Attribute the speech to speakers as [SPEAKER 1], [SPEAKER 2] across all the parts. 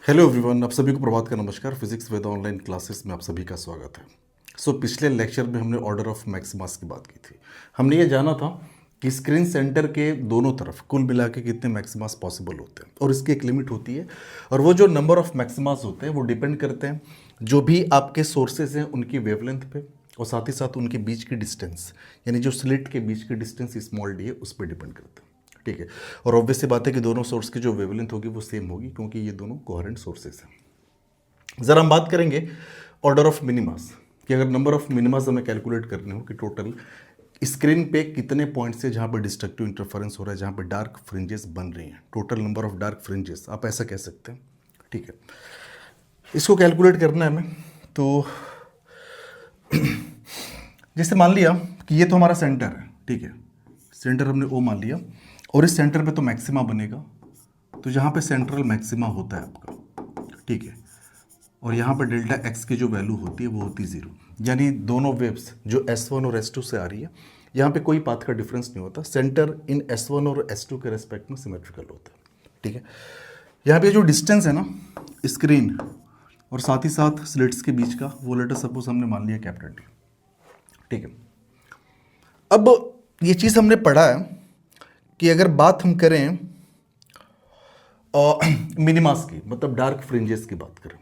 [SPEAKER 1] Hello everyone, आप सभी को प्रभात का नमस्कार। फिजिक्स वेदा ऑनलाइन क्लासेस में आप सभी का स्वागत है। पिछले लेक्चर में हमने ऑर्डर ऑफ मैक्सिमास की बात की थी। हमने ये जाना था कि स्क्रीन सेंटर के दोनों तरफ कुल मिला के कितने मैक्सिमास पॉसिबल होते हैं और इसकी एक लिमिट होती है। और वो जो नंबर ऑफ मैक्सिमास होते हैं वो डिपेंड करते हैं जो भी आपके सोर्सेज हैं उनकी वेवलेंथ पे, और साथ ही साथ उनके बीच की डिस्टेंस, यानी जो स्लिट के बीच की डिस्टेंस स्मॉल डी है उस पर डिपेंड करते हैं। ठीक है। और ऑब्वियस सी बात है कि दोनों सोर्स की जो वेवलेंथ होगी वो सेम होगी, क्योंकि ये दोनों कोहेरेंट सोर्सेस हैं। ज़रा हम बात करेंगे ऑर्डर ऑफ मिनिमास कि अगर नंबर ऑफ मिनिमास हमें कैलकुलेट करने हो कि टोटल स्क्रीन पे कितने पॉइंट से जहाँ पर डिस्ट्रक्टिव इंटरफेरेंस हो रहा है, जहाँ पर डार्क फ्रिंजेस बन रही हैं, total number of dark fringes आप ऐसा कह सकते हैं। ठीक है, इसको कैलकुलेट करना है हमें। तो जैसे मान लिया कि ये तो हमारा सेंटर है, ठीक है, सेंटर हमने ओ मान लिया, और इस सेंटर पे तो मैक्सिमा बनेगा, तो जहाँ पे सेंट्रल मैक्सिमा होता है आपका, ठीक है, और यहाँ पे डेल्टा एक्स की जो वैल्यू होती है वो होती है 0। यानी दोनों वेव्स जो S1 और S2 से आ रही है, यहाँ पे कोई पाथ का डिफरेंस नहीं होता, सेंटर इन S1 और S2 के रेस्पेक्ट में सिमेट्रिकल होता है। ठीक है, यहाँ पे जो डिस्टेंस है ना स्क्रीन और साथ ही साथ स्लिट्स के बीच का, वो लेटर सपोज हमने मान लिया कैपिटल टी। ठीक है, अब ये चीज़ हमने पढ़ा है कि अगर बात हम करें मिनिमास की, मतलब डार्क फ्रिंजेस की बात करें,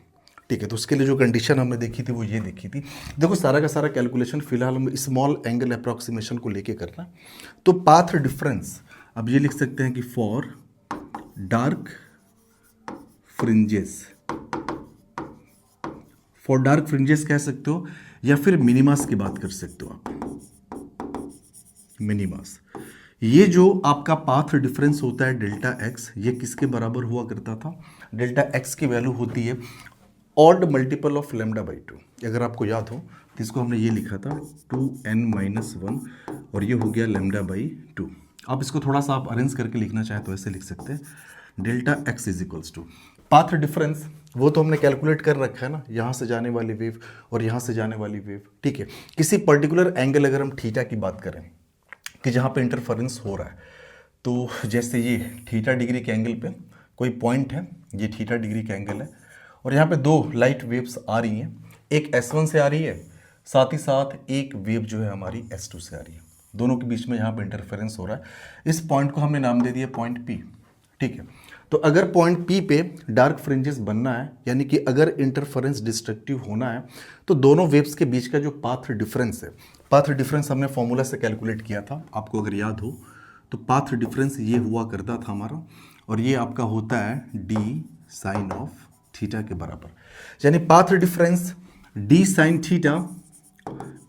[SPEAKER 1] ठीक है, तो उसके लिए जो कंडीशन हमने देखी थी वो ये देखी थी। देखो सारा का सारा कैलकुलेशन फिलहाल हम स्मॉल एंगल अप्रॉक्सीमेशन को लेके करना है। तो पाथ डिफरेंस अब ये लिख सकते हैं कि for dark fringes, for dark fringes कह सकते हो, या फिर मिनिमास की बात कर सकते हो आप, मिनिमास। ये जो आपका पाथ डिफरेंस होता है डेल्टा एक्स, ये किसके बराबर हुआ करता था? डेल्टा एक्स की वैल्यू होती है odd multiple of lambda by 2। अगर आपको याद हो तो इसको हमने ये लिखा था 2n-1, और ये हो गया लेमडा बाई 2। आप इसको थोड़ा सा आप अरेंज करके लिखना चाहे तो ऐसे लिख सकते हैं, delta x is equals to path difference, वो तो हमने कैलकुलेट कर रखा है ना, यहाँ से जाने वाली वेव और यहाँ से जाने वाली वेव। ठीक है, किसी पर्टिकुलर एंगल अगर हम थीटा की बात करें कि जहाँ पे इंटरफेरेंस हो रहा है, तो जैसे ये थीटा डिग्री के एंगल पे कोई पॉइंट है, ये थीटा डिग्री का एंगल है, और यहाँ पे दो लाइट वेव्स आ रही हैं, एक S1 से आ रही है, साथ ही साथ एक वेव जो है हमारी S2 से आ रही है, दोनों के बीच में यहाँ पे इंटरफेरेंस हो रहा है। इस पॉइंट को हमने नाम दे दिया पॉइंट P। ठीक है, तो अगर पॉइंट P पे डार्क फ्रिंजेस बनना है, यानी कि अगर इंटरफेरेंस डिस्ट्रक्टिव होना है, तो दोनों वेव्स के बीच का जो पाथ डिफरेंस है, पाथ डिफरेंस हमने फॉर्मूला से कैलकुलेट किया था, आपको अगर याद हो तो पाथ डिफरेंस ये हुआ करता था हमारा, और ये आपका होता है d साइन ऑफ थीटा के बराबर। यानी path difference d sine theta,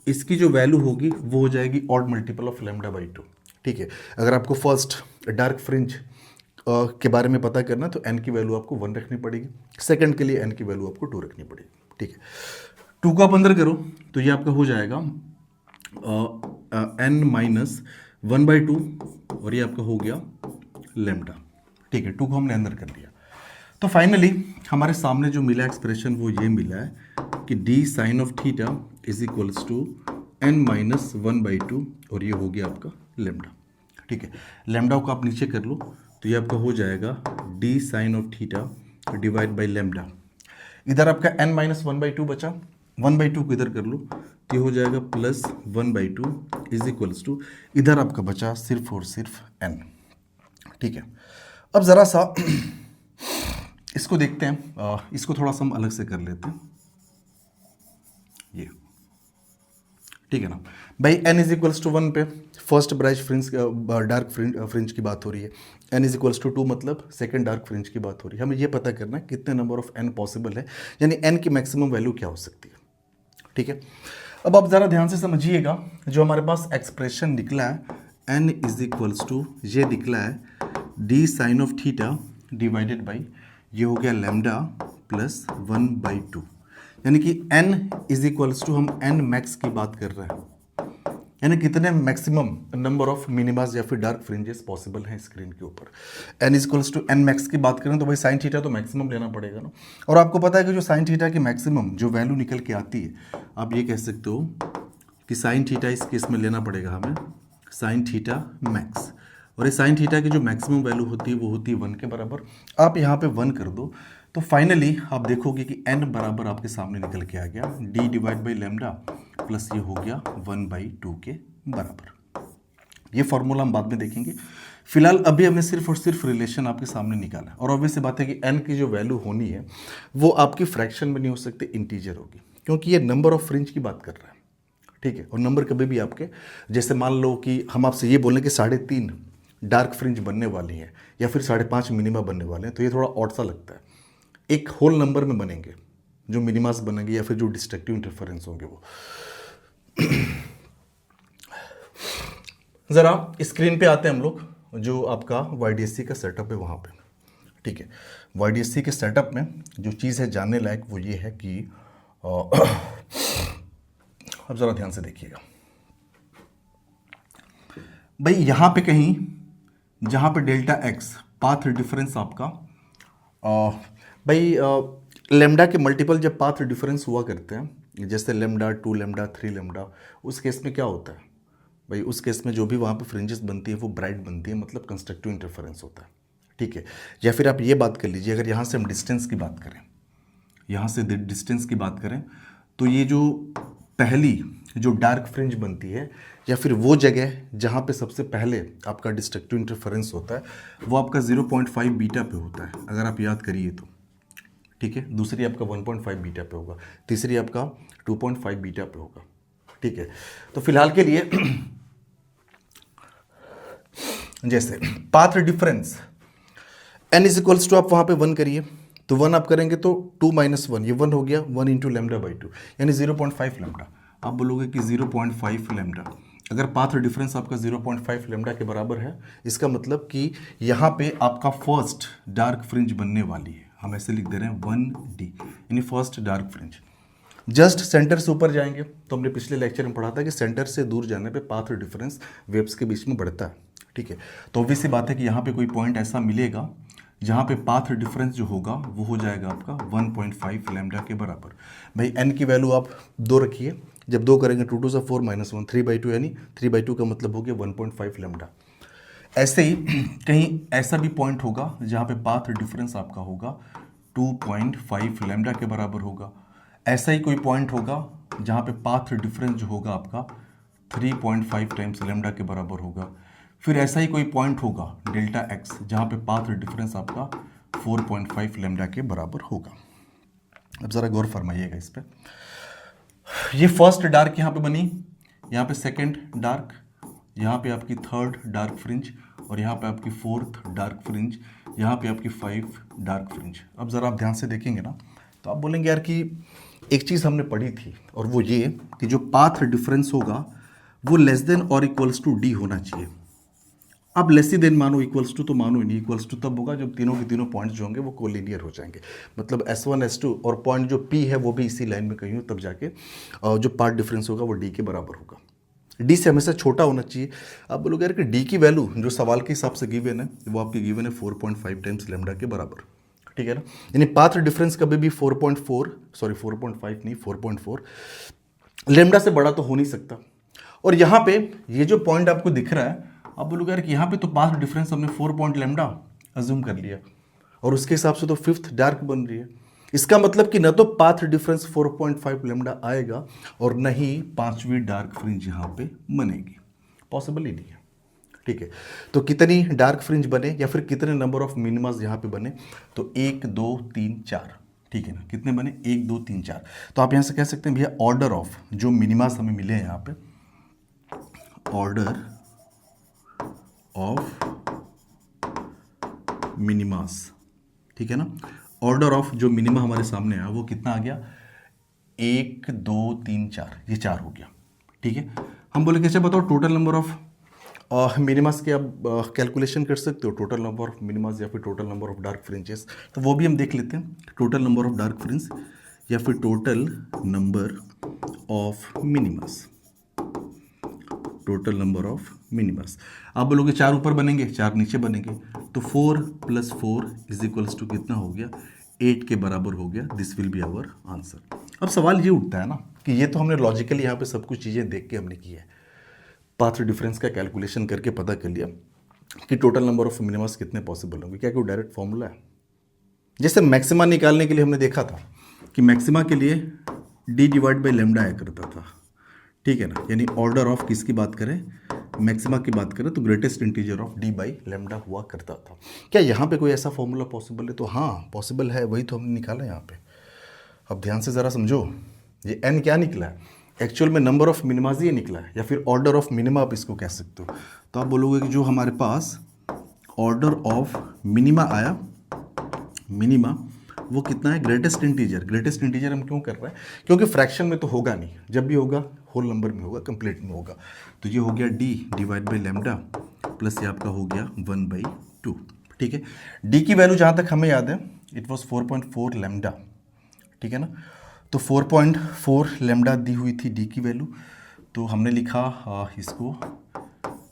[SPEAKER 1] इसकी जो वैल्यू होगी वो हो जाएगी odd multiple of lambda by 2। ठीक है, अगर आपको फर्स्ट डार्क फ्रिंज के बारे में पता करना तो n की वैल्यू आपको 1 रखनी पड़ेगी, सेकंड के लिए n की वैल्यू आपको 2 रखनी पड़ेगी। ठीक है, 2 को आप अंदर करो तो ये आपका हो जाएगा n-1/2, और ये आपका हो गया लेमडा। ठीक है, 2 को हमने अंदर कर लिया, तो फाइनली हमारे सामने जो मिला एक्सप्रेशन वो ये मिला है कि d sine of theta is equals to n-1/2, और ये हो गया आपका लेमडा। ठीक है, लेमडा को आप नीचे कर लो तो ये आपका हो जाएगा d sine of theta divide by lambda. इधर आपका n-1/2 बचा, 1/2 को इधर कर लो तो ये हो जाएगा प्लस 1/2 इज इक्वल्स टू, इधर आपका बचा सिर्फ और सिर्फ n। ठीक है, अब ज़रा सा इसको देखते हैं, इसको थोड़ा सा हम अलग से कर लेते हैं, ये ठीक है ना भाई। n इज इक्वल्स टू 1 पे first bright fringe, dark fringe की बात हो रही है, n इज इक्वल्स टू 2 मतलब सेकंड डार्क फ्रिंज की बात हो रही है। हमें ये पता करना है कितने नंबर ऑफ n पॉसिबल है, यानी n की मैक्सिमम वैल्यू क्या हो सकती है। ठीक है, अब आप ज़रा ध्यान से समझिएगा, जो हमारे पास एक्सप्रेशन निकला है n इज इक्वल्स टू, ये निकला है d sine of theta divided by, ये हो गया लेमडा प्लस 1/2, यानी कि n इज इक्वल्स टू, हम n मैक्स की बात कर रहे हैं, यानी कितने मैक्सिमम नंबर ऑफ मिनिमास या फिर डार्क फ्रिंजेस पॉसिबल हैं स्क्रीन के ऊपर। n is equals to n max की बात करें तो भाई साइन थीटा तो मैक्सिमम लेना पड़ेगा ना, और आपको पता है कि जो साइन थीटा की मैक्सिमम जो वैल्यू निकल के आती है, आप ये कह सकते हो कि साइन थीटा इस केस में लेना पड़ेगा हमें साइन थीटा मैक्स, और इस साइन थीटा की जो मैक्सिमम वैल्यू होती है वो होती है 1 के बराबर। आप यहाँ पे 1 कर दो तो फाइनली आप देखोगे कि n बराबर आपके सामने निकल के आ गया d divide by lambda plus ये हो गया 1/2 के बराबर। ये फॉर्मूला हम बाद में देखेंगे, फिलहाल अभी हमने सिर्फ और सिर्फ रिलेशन आपके सामने निकाला है। और ऑब्वियस बात है कि n की जो वैल्यू होनी है वो आपकी फ्रैक्शन में नहीं हो सकती, इंटीजर होगी, क्योंकि ये नंबर ऑफ फ्रिंज की बात कर रहा है। ठीक है, और नंबर कभी भी आपके, जैसे मान लो कि हम आपसे ये बोलें कि 3.5 डार्क फ्रिंज बनने वाली हैं या फिर 5.5 मिनिमा बनने वाले हैं, तो ये थोड़ा ऑड सा लगता है। एक होल नंबर में बनेंगे जो मिनिमास बनेंगे या फिर जो डिस्ट्रक्टिव इंटरफेरेंस होंगे वो। ज़रा स्क्रीन पे आते हैं हम लोग, जो आपका YDSC का सेटअप है वहाँ पे। ठीक है, YDSC के सेटअप में जो चीज़ है जानने लायक वो ये है कि अब ज़रा ध्यान से देखिएगा भाई, यहाँ पे कहीं जहाँ पे डेल्टा एक्स पाथ डिफरेंस आपका भाई लेमडा के मल्टीपल जब पाथ डिफरेंस हुआ करते हैं, जैसे लेमडा 2 लेमडा 3 लेमडा, उस केस में क्या होता है भाई, उस केस में जो भी वहाँ पे फ्रिंजेस बनती है वो ब्राइट बनती है, मतलब कंस्ट्रक्टिव इंटरफेरेंस होता है। ठीक है, या फिर आप ये बात कर लीजिए, अगर यहाँ से हम डिस्टेंस की बात करें, यहाँ से डिस्टेंस की बात करें, तो ये जो पहली जो डार्क फ्रिंज बनती है या फिर वो जगह जहाँ पे सबसे पहले आपका डिस्ट्रक्टिव इंटरफेरेंस होता है वो आपका 0.5 बीटा पे होता है, अगर आप याद करिए तो। ठीक है, दूसरी आपका 1.5 बीटा पे होगा, तीसरी आपका 2.5 बीटा पे होगा। ठीक है, तो फिलहाल के लिए जैसे path difference n is equals to, आप वहाँ पे 1 करिए, तो 1 आप करेंगे तो 2 - 1, ये 1 हो गया, 1 इंटू लेमडा बाई 2 यानी 0.5 लेमडा। आप बोलोगे कि 0.5 लेमडा, अगर पाथ डिफरेंस आपका 0.5 लेमडा के बराबर है, इसका मतलब कि यहाँ पे आपका फर्स्ट डार्क फ्रिंज बनने वाली है, हम ऐसे लिख दे रहे हैं 1D, यानी first dark fringe. Just centre से ऊपर जाएंगे तो हमने पिछले लेक्चर में पढ़ा था कि सेंटर से दूर जाने पे पाथ डिफरेंस वेव्स के बीच में बढ़ता है। ठीक है, तो ऑब्वियस सी बात है कि यहाँ पे कोई पॉइंट ऐसा मिलेगा जहाँ पे पाथ डिफरेंस जो होगा वो हो जाएगा आपका 1.5 लेमडा के बराबर। भाई n की वैल्यू आप 2 रखिए, जब 2 करेंगे 2 2 4 -1 3/2, यानी 3/2 का मतलब हो गया 1.5 लेमडा। ऐसे ही कहीं ऐसा भी पॉइंट होगा जहाँ पे पाथ डिफरेंस आपका होगा 2.5 लेमडा के बराबर होगा। ऐसा ही कोई पॉइंट होगा जहाँ पे पाथ डिफरेंस जो होगा आपका 3.5 टाइम्स लेमडा के बराबर होगा। फिर ऐसा ही कोई पॉइंट होगा डेल्टा एक्स जहाँ पे पाथ डिफरेंस आपका 4.5 लेमडा के बराबर होगा। अब ज़रा गौर फरमाइएगा इस पर। ये फर्स्ट डार्क यहाँ पे बनी, यहाँ पे सेकंड डार्क, यहाँ पे आपकी थर्ड डार्क फ्रिंज, और यहाँ पे आपकी फोर्थ डार्क फ्रिंज, यहाँ पे आपकी 5 डार्क फ्रिंज। अब ज़रा आप ध्यान से देखेंगे ना तो आप बोलेंगे यार कि एक चीज़ हमने पढ़ी थी, और वो ये कि जो पाथ डिफरेंस होगा वो लेस देन और इक्वल्स टू डी होना चाहिए। अब लेस देन मानो, इक्वल्स टू तो मानो ही नहीं, इक्वल्स टू तब होगा जब तीनों के तीनों पॉइंट्स जो होंगे वो कोलिनियर हो जाएंगे, मतलब S1 S2 और पॉइंट जो P है वो भी इसी लाइन में कहीं हो, तब जाके जो पार्ट डिफरेंस होगा वो D के बराबर होगा। D से हमेशा छोटा होना चाहिए। आप बोलोगे यार कि D की वैल्यू जो सवाल के हिसाब से गिवन है वो आपकी गिवन है 4.5 टाइम्स लेमडा के बराबर। ठीक है ना, यानी पाथ डिफरेंस कभी भी 4.5 नहीं 4.4 लेमडा से बड़ा तो हो नहीं सकता। और यहाँ पे ये जो पॉइंट आपको दिख रहा है, आप बोलोगे यार कि यहाँ पे तो पाथ डिफरेंस हमने 4 पॉइंट लेमडा अज्यूम कर लिया, और उसके हिसाब से तो फिफ्थ डार्क बन रही है। इसका मतलब कि न तो पाथ डिफरेंस 4.5 लेमडा आएगा और न ही 5वीं डार्क फ्रिंज यहाँ पे बनेगी, पॉसिबल ही नहीं है। ठीक है, तो कितनी डार्क फ्रिंज बने या फिर कितने नंबर ऑफ मिनिमास यहाँ पे बने, तो 1 2 3 4। ठीक है ना, कितने बने 1 2 3 4। तो आप यहाँ से कह सकते हैं भैया ऑर्डर ऑफ जो मिनिमास हमें मिले हैं यहाँ पे, ऑर्डर ऑफ मिनिमास। ठीक है ना, ऑर्डर ऑफ जो मिनिमा हमारे सामने आया वो कितना आ गया 1 2 3 4, ये 4 हो गया। ठीक है, हम बोले कैसे बताओ टोटल नंबर ऑफ मिनिमास के आप कैलकुलेशन कर सकते हो, टोटल नंबर ऑफ मिनिमास या फिर total number of dark fringes, तो वो भी हम देख लेते हैं। Total number of dark fringe या फिर total number of मिनिमास, total number of मिनिमास। आप बोलोगे 4 ऊपर बनेंगे 4 नीचे बनेंगे, तो 4 + 4 = कितना हो गया 8 के बराबर हो गया। This will be our answer. अब सवाल ये उठता है ना कि ये तो हमने लॉजिकली यहाँ पे सब कुछ चीज़ें देख के हमने की है, पाथ डिफरेंस का कैलकुलेशन करके पता कर लिया कि टोटल नंबर ऑफ मिनिमास कितने पॉसिबल होंगे। क्या कोई डायरेक्ट फॉर्मूला है? जैसे मैक्सिमा निकालने के लिए हमने देखा था कि मैक्सिमा के लिए डी डिवाइड बाई लेमडा आया करता था, ठीक है ना, यानी ऑर्डर ऑफ किसकी बात करें, मैक्सिमा की बात करें तो greatest integer of D by lambda हुआ करता था। क्या यहाँ पे कोई ऐसा फॉर्मूला पॉसिबल है? तो हाँ पॉसिबल है, वही तो हमने निकाला यहाँ पे। अब ध्यान से ज़रा समझो, ये एन क्या निकला है, एक्चुअल में नंबर ऑफ मिनिमाज ये निकला है, या फिर ऑर्डर ऑफ मिनिमा आप इसको कह सकते हो। तो आप बोलोगे कि जो हमारे पास ऑर्डर ऑफ मिनिमा आया, मिनिमा वो कितना है, ग्रेटेस्ट इंटीजर। ग्रेटेस्ट इंटीजर हम क्यों कर रहे हैं, क्योंकि फ्रैक्शन में तो होगा नहीं, जब भी होगा होल नंबर में होगा, कंप्लीट में होगा। तो ये हो गया D divide by lambda plus ये आपका हो गया 1/2, ठीक है। डी की वैल्यू जहाँ तक हमें याद है इट वॉज 4.4 लेमडा, ठीक है ना। तो 4.4 लेमडा दी हुई थी डी की वैल्यू, तो हमने लिखा इसको,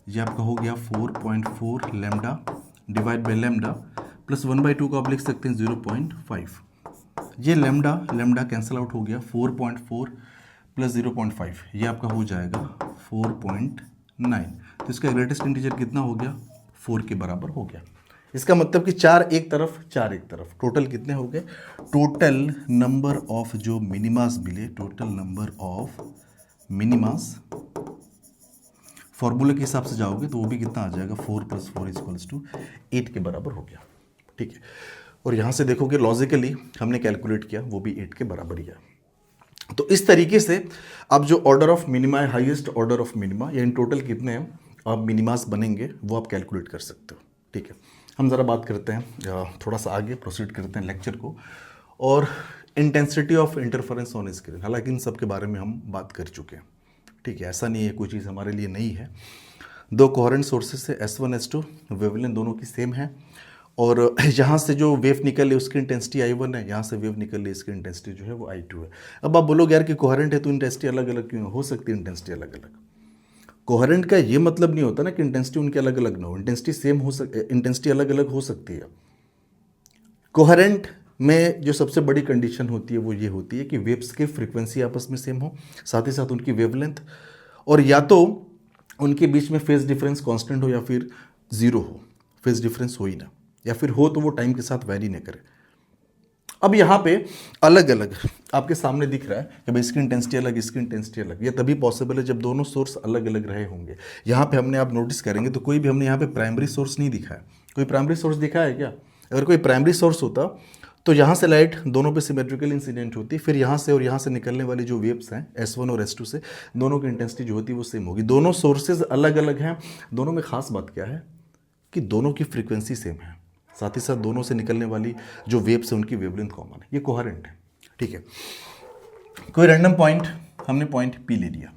[SPEAKER 1] ये आपका हो गया 4.4 lambda divide by lambda plus 1/2 को आप लिख सकते हैं 0.5। ये लेमडा कैंसिल आउट हो गया, 4.4 प्लस 0.5 ये आपका हो जाएगा 4.9। तो इसका ग्रेटेस्ट इंटीजर कितना हो गया, 4 के बराबर हो गया। इसका मतलब कि 4 एक तरफ 4 एक तरफ, टोटल कितने हो गए, टोटल नंबर ऑफ जो मिनिमास मिले, टोटल नंबर ऑफ मिनिमास फॉर्मूले के हिसाब से जाओगे तो वो भी कितना आ जाएगा, 4 + 4 = 8 के बराबर हो गया, ठीक है। और यहाँ से देखोगे लॉजिकली हमने कैलकुलेट किया, वो भी 8 के बराबर ही है। तो इस तरीके से अब जो ऑर्डर ऑफ मिनिमा है, हाईएस्ट ऑर्डर ऑफ मिनिमा, या इन टोटल कितने हैं अब मिनिमास बनेंगे वो आप कैलकुलेट कर सकते हो, ठीक है। हम ज़रा बात करते हैं, थोड़ा सा आगे प्रोसीड करते हैं लेक्चर को, और intensity of interference on screen. हालांकि इन सब के बारे में हम बात कर चुके हैं, ठीक है, ऐसा नहीं है कोई चीज़ हमारे लिए नई है। दो कोहेरेंट सोर्सेज से S1 S2 वेवलेंथ दोनों की सेम है, और यहाँ से जो वेव निकल रही उसकी इंटेंसिटी I1 है, यहाँ से वेव निकल रही इसकी इंटेंसिटी जो है वो I2 है। अब आप बोलोगे यार कि कोहेरेंट है तो इंटेंसिटी अलग अलग क्यों हो सकती है, इंटेंसिटी अलग अलग। कोहेरेंट का ये मतलब नहीं होता ना कि इंटेंसिटी उनकी अलग अलग ना हो, इंटेंसिटी सेम हो इंटेंसिटी अलग अलग हो सकती है। कोहेरेंट में जो सबसे बड़ी कंडीशन होती है वो ये होती है कि वेव्स की फ्रीक्वेंसी आपस में सेम हो, साथ ही साथ उनकी वेवलेंथ, और या तो उनके बीच में फेज डिफरेंस कांस्टेंट हो या फिर जीरो हो, फेज डिफरेंस हो ही ना, या फिर हो तो वो टाइम के साथ वैरी न करे। अब यहाँ पे अलग अलग आपके सामने दिख रहा है कि भाई इसकी इंटेंसिटी अलग, इसकी इंटेंसिटी अलग, ये तभी पॉसिबल है जब दोनों सोर्स अलग अलग रहे होंगे। यहाँ पे हमने आप नोटिस करेंगे तो कोई भी हमने यहाँ पे प्राइमरी सोर्स नहीं दिखा है। कोई प्राइमरी सोर्स दिखा है क्या? अगर कोई प्राइमरी सोर्स होता तो यहाँ से लाइट दोनों पे सिमेट्रिकल इंसिडेंट होती, फिर यहाँ से और यहाँ से निकलने वाली जो वेव्स हैं S1 और S2 से, दोनों की इंटेंसिटी जो होती है वो सेम होगी। दोनों सोर्सेज अलग अलग हैं, दोनों में खास बात क्या है कि दोनों की फ्रीक्वेंसी सेम है, साथ ही साथ दोनों से निकलने वाली जो वेव्स है उनकी वेवलेंथ कॉमन है, ये कोहेरेंट है, ठीक है। कोई रैंडम पॉइंट, हमने पॉइंट P ले लिया,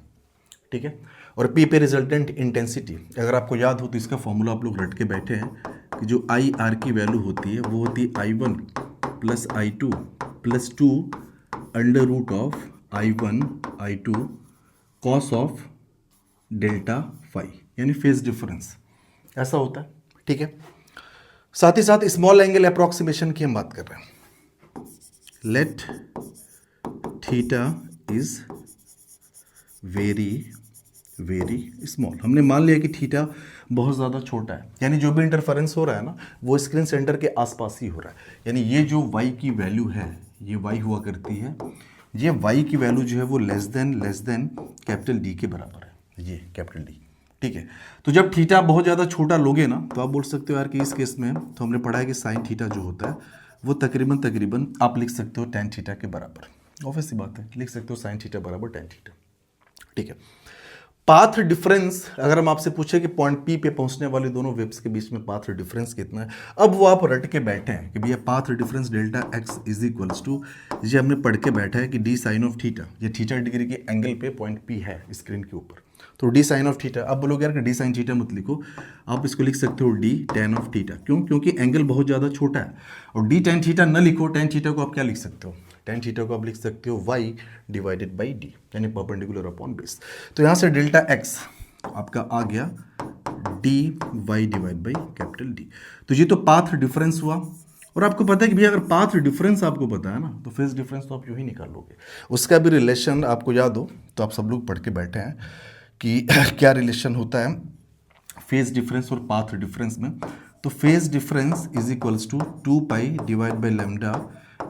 [SPEAKER 1] ठीक है, और P पे रिजल्टेंट इंटेंसिटी अगर आपको याद हो तो इसका फॉर्मूला आप लोग रट के बैठे हैं कि जो IR की वैल्यू होती है वो होती है I1 + I2 + 2 √of I1 I2 cos of delta phi, यानी फेज डिफरेंस ऐसा होता है, ठीक है। साथ ही साथ स्मॉल एंगल अप्रॉक्सीमेशन की हम बात कर रहे हैं। Let theta is very very small, हमने मान लिया कि थीटा बहुत ज़्यादा छोटा है, यानी जो भी इंटरफेरेंस हो रहा है ना वो स्क्रीन सेंटर के आसपास ही हो रहा है, यानी ये जो y की वैल्यू है ये y हुआ करती है, ये y की वैल्यू जो है वो लेस देन कैपिटल D के बराबर है, ये कैपिटल D, ठीक है। तो जब थीटा बहुत ज़्यादा छोटा लोगे ना तो आप बोल सकते हो यार कि इस केस में तो हमने पढ़ा है कि साइन थीटा जो होता है वो तकरीबन आप लिख सकते हो tan थीटा के बराबर, ऑब्वियस सी बात है, लिख सकते हो साइन थीटा बराबर tan थीटा, ठीक है। पाथ डिफरेंस अगर हम आपसे पूछे कि पॉइंट P पे पहुंचने वाले दोनों वेव्स के बीच में पाथ डिफरेंस कितना है, अब वो आप रट के बैठे हैं कि भैया पाथ डिफरेंस डेल्टा x = ये हमने पढ़ के बैठा है कि d sin ऑफ थीटा, ये थीटा डिग्री के एंगल पे पॉइंट P है स्क्रीन के ऊपर, तो d sin ऑफ थीटा। अब बोलोगे यार कि d sin थीटा मत लिखो, आप इसको लिख सकते हो d tan ऑफ थीटा, क्यों? क्योंकि एंगल बहुत ज़्यादा छोटा है, और d tan थीटा न लिखो, tan थीटा को आप क्या लिख सकते हो, tan थीटा को आप लिख सकते हो y डिवाइडेड बाई d, यानी परपेंडिकुलर अपॉन बेस। तो यहाँ से डेल्टा x आपका आ गया dy divide by capital D। तो ये तो पाथ डिफरेंस हुआ, और आपको पता है कि भैया अगर पाथ डिफरेंस आपको पता है ना तो फेज डिफरेंस तो आप यूँ ही निकाल लोगे। उसका भी रिलेशन आपको याद हो तो आप सब लोग पढ़ के बैठे हैं कि क्या रिलेशन होता है फेज डिफरेंस और पाथ डिफरेंस में। तो phase difference is equals to 2 pi divide by lambda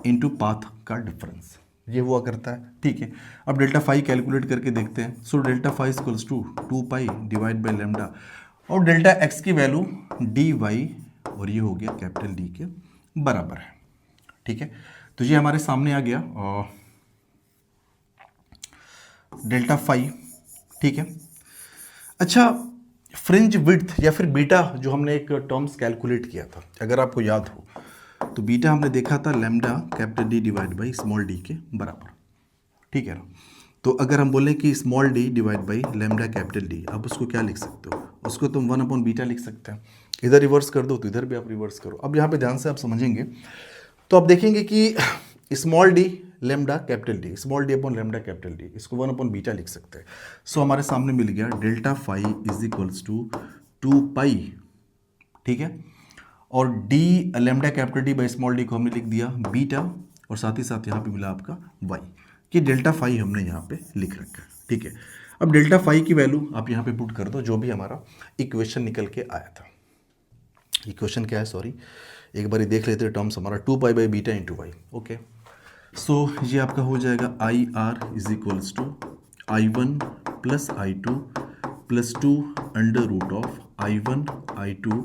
[SPEAKER 1] into path का डिफरेंस, ये हुआ करता है। ठीक है, अब डेल्टा फाई कैलकुलेट करके देखते हैं। So delta phi equals to 2 pi divide by lambda, और डेल्टा एक्स की वैल्यू डी वाई, और ये हो गया कैपिटल डी के बराबर है। ठीक है, तो ये हमारे सामने आ गया डेल्टा फाई। ठीक है, अच्छा फ्रिंज विड्थ या फिर बीटा जो हमने एक टर्म्स कैलकुलेट किया था, अगर आपको याद हो तो बीटा हमने देखा था lambda capital D divide by small D के बराबर। ठीक है ना, तो अगर हम बोलें कि small D divide by lambda capital D, आप उसको क्या लिख सकते हो, उसको तुम 1 अपॉन बीटा लिख सकते हैं। इधर रिवर्स कर दो तो इधर भी आप रिवर्स करो। अब यहाँ पे ध्यान से आप समझेंगे तो आप देखेंगे कि small D lambda capital D, small D upon lambda capital D, इसको 1 अपॉन बीटा लिख सकते हैं। सो हमारे सामने मिल गया delta phi is equals to 2 pi. ठीक है, और d lambda capital d by small d को हमने लिख दिया बीटा, और साथ ही साथ यहाँ पे मिला आपका वाई, कि डेल्टा फाई हमने यहाँ पे लिख रखा है। ठीक है, अब डेल्टा फाई की वैल्यू आप यहाँ पे पुट कर दो, जो भी हमारा इक्वेशन निकल के आया था। इक्वेशन क्या है, सॉरी एक बार देख लेते हैं टर्म्स हमारा, 2 pi by beta into Y. Okay, so ये आपका हो जाएगा I R is equals to I1 plus I2 plus 2 under root of I1 I2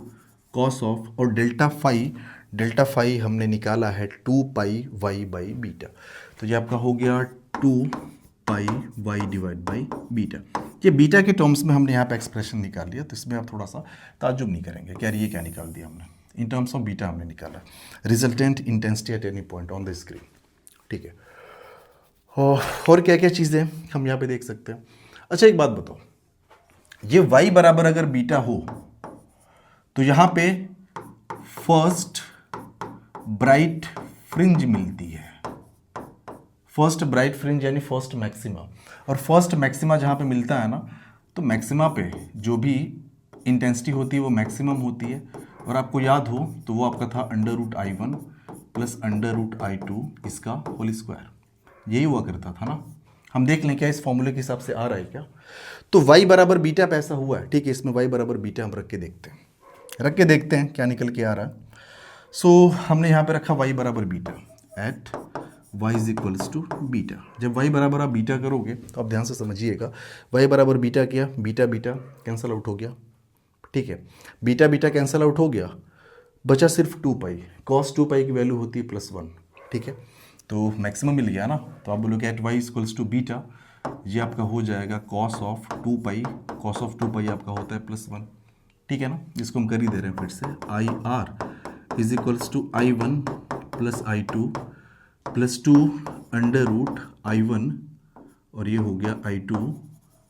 [SPEAKER 1] cos of, और डेल्टा फाई हमने निकाला है 2 पाई वाई बाई बीटा, तो ये आपका हो गया 2 पाई वाई डिवाइड बाई बीटा। ये बीटा के टर्म्स में हमने यहाँ पे एक्सप्रेशन निकाल लिया, तो इसमें आप थोड़ा सा ताज्जुब नहीं करेंगे कि यार ये क्या निकाल दिया हमने। इन टर्म्स ऑफ बीटा हमने निकाला resultant intensity at any point on the screen. ठीक है, और क्या क्या चीज़ें हम यहाँ पे देख सकते हैं। अच्छा एक बात बताओ, ये y बराबर अगर बीटा हो तो यहाँ पे फर्स्ट ब्राइट फ्रिंज मिलती है, फर्स्ट ब्राइट फ्रिंज यानी फर्स्ट मैक्सिमा, और फर्स्ट मैक्सिमा जहाँ पे मिलता है ना, तो मैक्सिमा पे जो भी इंटेंसिटी होती है वो मैक्सिमम होती है, और आपको याद हो तो वो आपका था under root I1 plus under root I2 इसका होल स्क्वायर, यही हुआ करता था ना। हम देख लें क्या इस फॉर्मूले के हिसाब से आ रहा है क्या, तो y बराबर बीटा पे ऐसा हुआ है। ठीक है, इसमें y बराबर बीटा हम रख के देखते हैं क्या निकल के आ रहा है। सो हमने यहाँ पे रखा y बराबर beta at y is equals to beta. जब y बराबर आप बीटा करोगे तो आप ध्यान से समझिएगा, y बराबर बीटा किया, बीटा बीटा कैंसिल आउट हो गया। ठीक है, बीटा बीटा कैंसिल आउट हो गया, बचा सिर्फ 2 पाई, कॉस 2 पाई की वैल्यू होती है +1। ठीक है, तो मैक्सिमम मिल गया ना, तो आप बोलोगे at y equals to beta, ये आपका हो जाएगा cos of 2 pi, cos of 2 pi आपका होता है +1। ठीक है ना, इसको हम कर ही दे रहे हैं फिर से, I R is equals to I1 plus I2 plus 2 under root I1, और ये हो गया I2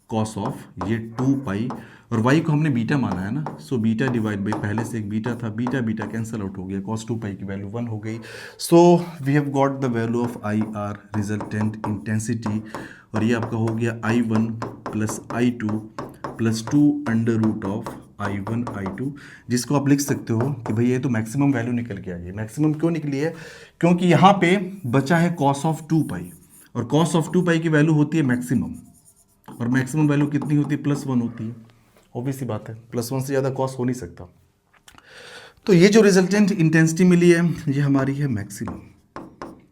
[SPEAKER 1] कॉस ऑफ ये 2 पाई, और y को हमने बीटा माना है ना, सो बीटा डिवाइड बाई, पहले से एक बीटा था, बीटा बीटा कैंसिल आउट हो गया, कॉस 2 पाई की वैल्यू 1 हो गई। So we have got the value of I R resultant intensity, और ये आपका हो गया I1 plus I2 plus 2 under root of I1 I2, जिसको आप लिख सकते हो कि भाई ये तो मैक्सिमम वैल्यू निकल के आई है। मैक्सिमम क्यों निकली है, क्योंकि यहाँ पे बचा है कॉस ऑफ 2 पाई, और कॉस ऑफ 2 पाई की वैल्यू होती है मैक्सिमम, और मैक्सिमम वैल्यू कितनी होती है, +1 होती है। ऑब्वियस सी बात है, +1 से ज़्यादा कॉस हो नहीं सकता। तो ये जो रिजल्टेंट इंटेंसिटी मिली है ये हमारी है मैक्सिमम,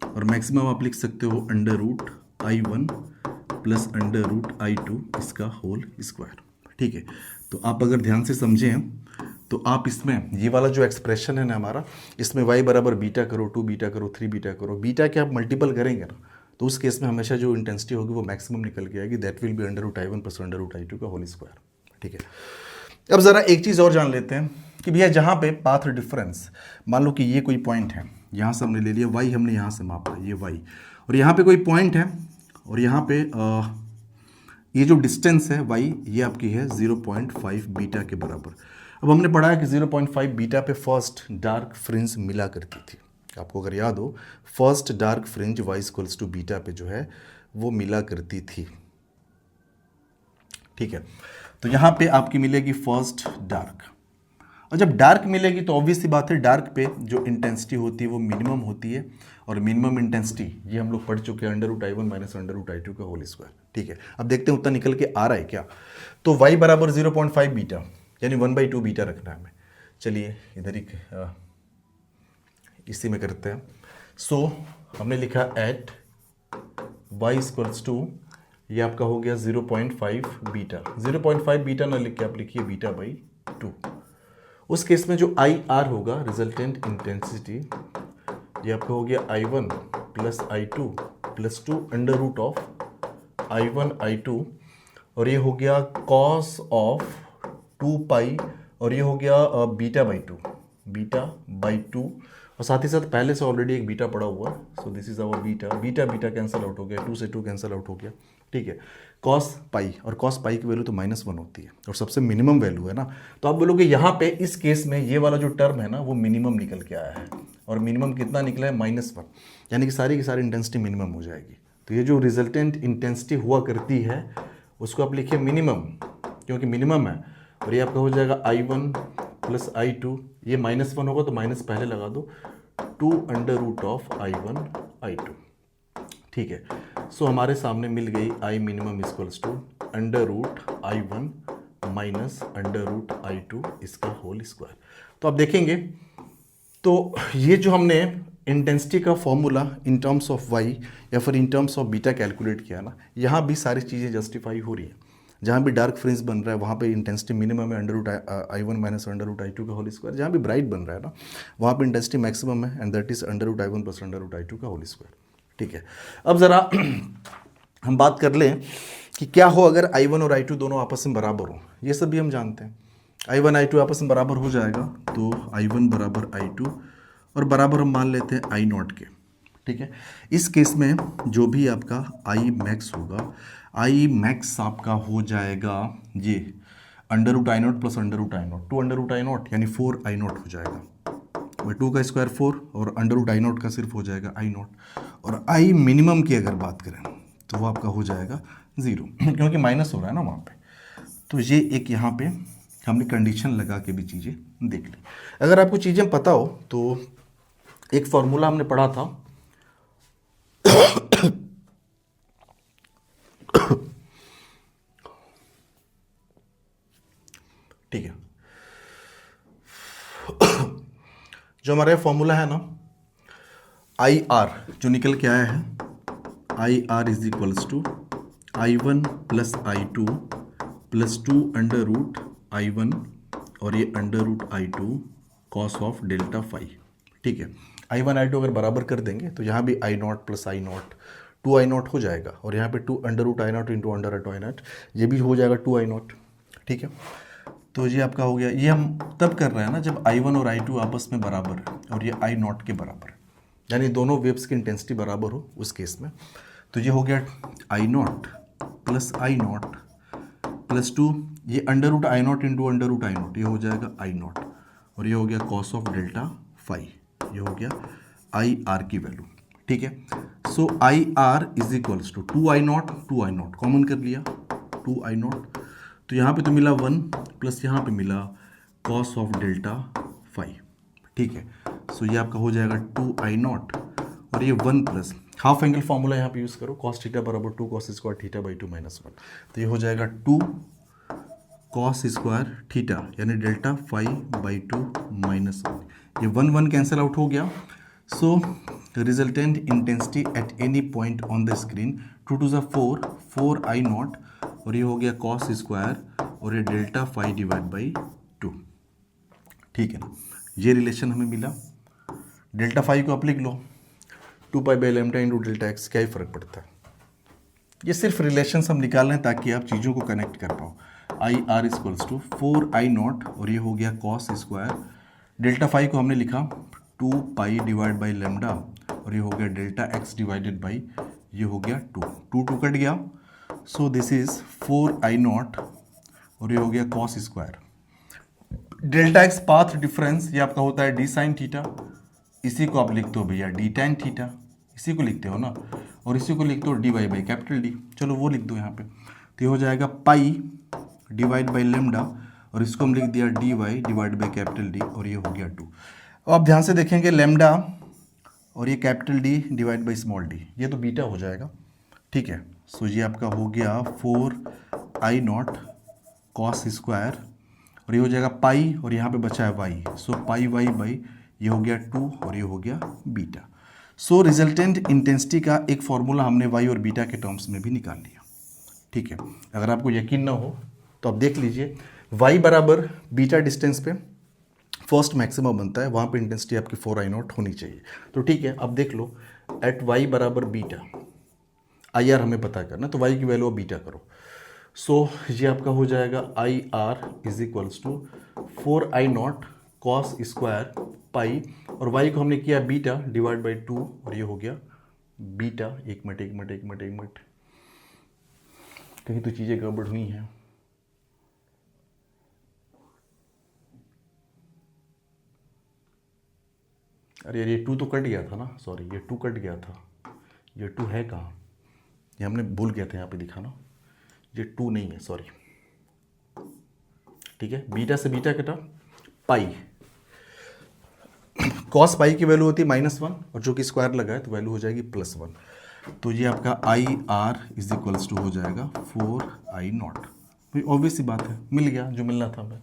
[SPEAKER 1] और मैक्सिमम आप लिख सकते हो under root I1 plus under root I2 इसका होल स्क्वायर। ठीक है, तो आप अगर ध्यान से समझें तो आप इसमें ये वाला जो एक्सप्रेशन है ना हमारा, इसमें y बराबर बीटा करो, 2 बीटा करो, 3 बीटा करो, बीटा के आप मल्टीपल करेंगे ना, तो उस केस में हमेशा जो इंटेंसिटी होगी वो मैक्सिमम निकल के आएगी, that will be under root I1 plus under root I2 का होल स्क्वायर। ठीक है, अब ज़रा एक चीज़ और जान लेते हैं कि भैया जहाँ पे पाथ डिफरेंस, मान लो कि ये कोई पॉइंट है, यहाँ से हमने ले लिया y, हमने यहाँ से मापा ये y, और यहाँ पे कोई पॉइंट है, और यहाँ पे ये जो डिस्टेंस है y, ये आपकी है 0.5 बीटा के बराबर। अब हमने पढ़ा है कि 0.5 बीटा पे फर्स्ट डार्क फ्रिंज मिला करती थी, आपको अगर याद हो first dark fringe y equals to beta पे जो है वो मिला करती थी। ठीक है, तो यहाँ पे आपकी मिलेगी फर्स्ट डार्क, और जब डार्क मिलेगी तो ऑब्वियस सी बात है डार्क पे जो इंटेंसिटी होती है वो मिनिमम होती है, और मिनिमम इंटेंसिटी ये हम लोग पढ़ चुके हैं under root I1 minus under root I2 का होल स्क्वायर। ठीक है, अब देखते हैं उतना निकल के आ रहा है क्या। तो y बराबर 0.5 बीटा यानी 1/2 बीटा रखना है हमें, चलिए इधर ही इसी में करते हैं। सो हमने लिखा एट y इक्वल्स टू, ये आपका हो गया 0.5 बीटा। 0.5 बीटा ना लिख के आप लिखिए बीटा बाई 2। उस केस में जो आई आर होगा रिजल्टेंट इंटेंसिटी, ये आपका हो गया I1 plus I2 plus 2 under root of I1 I2, और ये हो गया कॉस ऑफ 2 पाई, और ये हो गया बीटा बाई 2, बीटा बाई 2, और साथ ही साथ पहले से ऑलरेडी एक बीटा पड़ा हुआ है, so this is our beta. Beta beta cancel out हो गया, 2 से 2 कैंसिल आउट हो गया, ठीक है। कॉस पाई, और कॉस पाई की वैल्यू तो -1 होती है और सबसे मिनिमम वैल्यू है ना, तो आप बोलोगे यहाँ पे इस केस में ये वाला जो टर्म है ना वो मिनिमम निकल के आया है, और मिनिमम कितना निकला है -1, यानी कि सारी की सारी इंटेंसिटी मिनिमम हो जाएगी। तो ये जो रिजल्टेंट इंटेंसिटी हुआ करती है उसको आप लिखिए मिनिमम, क्योंकि मिनिमम है, और ये आपका हो जाएगा I1 प्लस I2, ये -1 होगा तो माइनस पहले लगा दो, 2 under root of I1 I2, ठीक है। सो हमारे सामने मिल गई I minimum equals to under root I1 minus under root I2 इसका होल स्क्वायर। तो आप देखेंगे तो ये जो हमने इंटेंसिटी का formula in terms of y या फिर in terms of beta calculate किया ना, यहाँ भी सारी चीज़ें जस्टिफाई हो रही है। जहाँ भी डार्क फ्रिंज बन रहा है वहाँ पे इंटेंसिटी मिनिमम है under root I1 minus under root I2 का होल स्क्वायर। जहाँ भी ब्राइट बन रहा है ना वहाँ पे इंटेंसिटी मैक्सिमम है, and that is under root I1 plus under root I2 का होल स्क्वायर, ठीक है। अब ज़रा हम बात कर लें कि क्या हो अगर I1 और I2 दोनों आपस में बराबर हो। ये सब भी हम जानते हैं, I1 I2 आपस में बराबर हो जाएगा, तो I1 बराबर I2, और बराबर हम मान लेते हैं I नॉट के, ठीक है। इस केस में जो भी आपका I मैक्स होगा, I मैक्स आपका हो जाएगा ये under root I not plus under root I not, 2 under root I not यानी 4 I नॉट हो जाएगा, और 2 का स्क्वायर 4, और अंडर रूट I नॉट का सिर्फ हो जाएगा I नॉट, और I मिनिमम की अगर बात करें तो वो आपका हो जाएगा 0 क्योंकि माइनस हो रहा है ना वहाँ पे। तो ये एक यहाँ पे हमने कंडीशन लगा के भी चीज़ें देख ली। अगर आपको चीज़ें पता हो तो एक फॉर्मूला हमने पढ़ा था ठीक है, जो हमारा फॉर्मूला है ना IR जो निकल के आया है, IR is equals to I1 plus I2 plus 2 under root I1 और ये under root I2 cos of delta phi, ठीक है। I1 I2 अगर बराबर कर देंगे तो यहाँ भी I not plus I not 2 I not हो जाएगा, और यहाँ पे 2 under root I not into under root I not, ये भी हो जाएगा 2 I नॉट, ठीक है। तो ये आपका हो गया, ये हम तब कर रहे हैं ना जब I1 और I2 आपस में बराबर है और ये I नॉट के बराबर है, यानी दोनों वेव्स की इंटेंसिटी बराबर हो उस केस में। तो ये हो गया I not plus I not plus 2, ये under root I not into under root I not, ये हो जाएगा I नॉट, और ये हो गया कॉस ऑफ डेल्टा फाई, ये हो गया IR की वैल्यू, ठीक है। So IR is equals to 2 I not, 2 I not common कर लिया, 2 I नॉट, तो यहाँ पे तो मिला 1 प्लस यहाँ पे मिला कॉस ऑफ डेल्टा फाई, ठीक है। सो ये आपका हो जाएगा 2 I नॉट, और ये 1 प्लस हाफ एंगल फॉर्मूला यहाँ पे यूज़ करो, कॉस थीटा बराबर 2 cos square theta by 2 minus 1, तो ये हो जाएगा 2 कॉस स्क्वायर थीटा यानी डेल्टा फाई बाई 2 माइनस 1, ये 1 1 कैंसिल आउट हो गया। So resultant intensity at any point on the screen 2 टू ज़ा 4 I नॉट, और ये हो गया कॉस स्क्वायर और ये डेल्टा फाई डिवाइड बाई 2, ठीक है ना। ये रिलेशन हमें मिला, डेल्टा फाई को आप लिख लो 2 pi by lambda into delta x, क्या ही फर्क पड़ता है। ये सिर्फ रिलेशंस हम निकाल रहे हैं ताकि आप चीज़ों को कनेक्ट कर पाओ। IR equals to 4 I not, और ये हो गया कॉस स्क्वायर, डेल्टा फाई को हमने लिखा 2 पाई डिवाइड बाई लैम्डा, और ये हो गया डेल्टा एक्स डिवाइडेड बाई, ये हो गया 2 2 कट गया, सो दिस इज 4 I नॉट, और ये हो गया cos square, delta x path difference ये आपका होता है डी साइन थीटा, इसी को आप लिखते हो भैया डी टैन थीटा, इसी को लिखते हो ना, और इसी को लिखते हो D Y by capital D, चलो वो लिख दो यहाँ पे, तो ये हो जाएगा पाई डिवाइड बाई लेमडा, और इसको हम लिख दिया D Y divide by capital D, और ये हो गया 2। अब आप ध्यान से देखेंगे लेमडा और ये capital D divide by small D, ये तो बीटा हो जाएगा, ठीक है। सो ये आपका हो गया 4 I नॉट कॉस स्क्वायर, और ये हो जाएगा पाई और यहाँ पे बचा है Y, so pi Y by ये हो गया 2 और ये हो गया बीटा। सो रिजल्टेंट इंटेंसिटी का एक फॉर्मूला हमने वाई और बीटा के टर्म्स में भी निकाल लिया। ठीक है, अगर आपको यकीन ना हो तो आप देख लीजिए, वाई बराबर बीटा डिस्टेंस पे फर्स्ट मैक्सिमम बनता है, वहाँ पे इंटेंसिटी आपकी 4I0 होनी चाहिए। तो ठीक है, अब देख लो एट वाई बराबर बीटा, आई आर हमें पता करना, तो वाई की वैल्यू आप बीटा करो। सो ये आपका हो जाएगा I R is equals to 4I0 cos square pi, और वाई को हमने किया बीटा डिवाइड बाई 2 और ये हो गया बीटा। एक मिनट, कहीं तो चीज़ें गड़बड़ हुई हैं। अरे यार ये 2 तो कट गया था ना, सॉरी ये 2 कट गया था, ये 2 है कहाँ, ये हमने भूल गया था यहाँ पे दिखाना, ये 2 नहीं है, सॉरी। ठीक है, बीटा से बीटा कटा, पाई, कॉस पाई की वैल्यू होती है -1 और जो कि स्क्वायर लगा है तो वैल्यू हो जाएगी +1। तो ये आपका I R is equals to हो जाएगा 4I0। भाई ऑब्वियस सी बात है, मिल गया जो मिलना था हमें।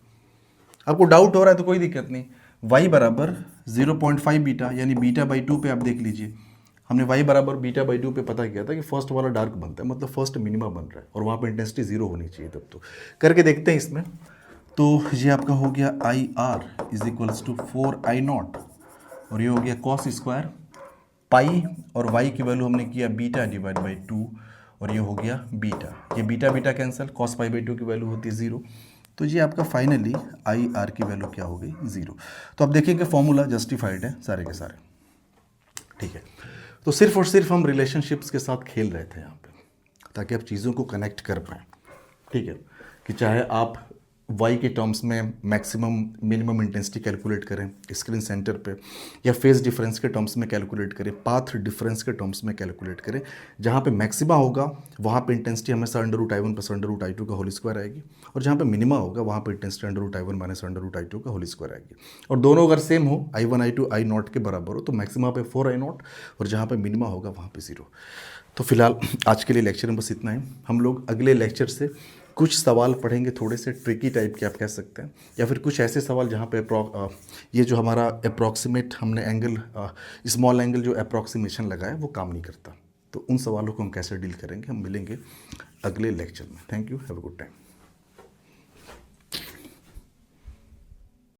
[SPEAKER 1] आपको डाउट हो रहा है तो कोई दिक्कत नहीं, y बराबर 0.5 बीटा यानी बीटा बाई 2 पे आप देख लीजिए, हमने y बराबर बीटा बाई 2 पे पता किया था कि फर्स्ट वाला डार्क बनता है, मतलब फर्स्ट मिनिमा बन रहा है और वहाँ पे इंटेंसिटी 0 होनी चाहिए। तब तो करके देखते हैं इसमें। तो ये आपका हो गया I R is equals to 4I0 और ये हो गया कॉस स्क्वायर पाई, और y की वैल्यू हमने किया बीटा डिवाइड बाई 2 और ये हो गया बीटा। ये beta beta cancel, cos pi by 2 की वैल्यू होती है 0, तो ये आपका फाइनली आई आर की वैल्यू क्या हो गई 0। तो आप देखेंगे फॉर्मूला जस्टिफाइड है सारे के सारे। ठीक है, तो सिर्फ और सिर्फ हम रिलेशनशिप्स के साथ खेल रहे थे यहाँ पे ताकि आप चीज़ों को कनेक्ट कर पाएँ। ठीक है, कि चाहे आप y के टर्म्स में मैक्सिमम मिनिमम इंटेंसिटी कैलकुलेट करें स्क्रीन सेंटर पे, या फेज डिफरेंस के टर्म्स में कैलकुलेट करें, पाथ डिफरेंस के टर्म्स में कैलकुलेट करें, जहाँ पे मैक्सिमा होगा वहाँ पे इंटेंसिटी हमेशा √I1 + √I2 का होल स्क्वायर आएगी, और जहाँ पे मिनिमा होगा वहाँ पे इंटेंसिटी √I1 - √I2 का होल स्क्वायर आएगी। और दोनों अगर सेम हो, I1 I2 I0 के बराबर हो, तो मैक्सिमा पे 4I0 और जहाँ पे मिनिमा होगा वहाँ पे 0। तो फिलहाल आज के लिए लेक्चर में बस इतना ही। हम लोग अगले लेक्चर से कुछ सवाल पढ़ेंगे थोड़े से ट्रिकी टाइप के आप कह सकते हैं, या फिर कुछ ऐसे सवाल जहाँ पे ये जो हमारा अप्रॉक्सीमेट हमने एंगल, स्मॉल एंगल जो अप्रॉक्सीमेशन लगा है वो काम नहीं करता, तो उन सवालों को हम कैसे डील करेंगे, हम मिलेंगे अगले लेक्चर में। Thank you, have a good time.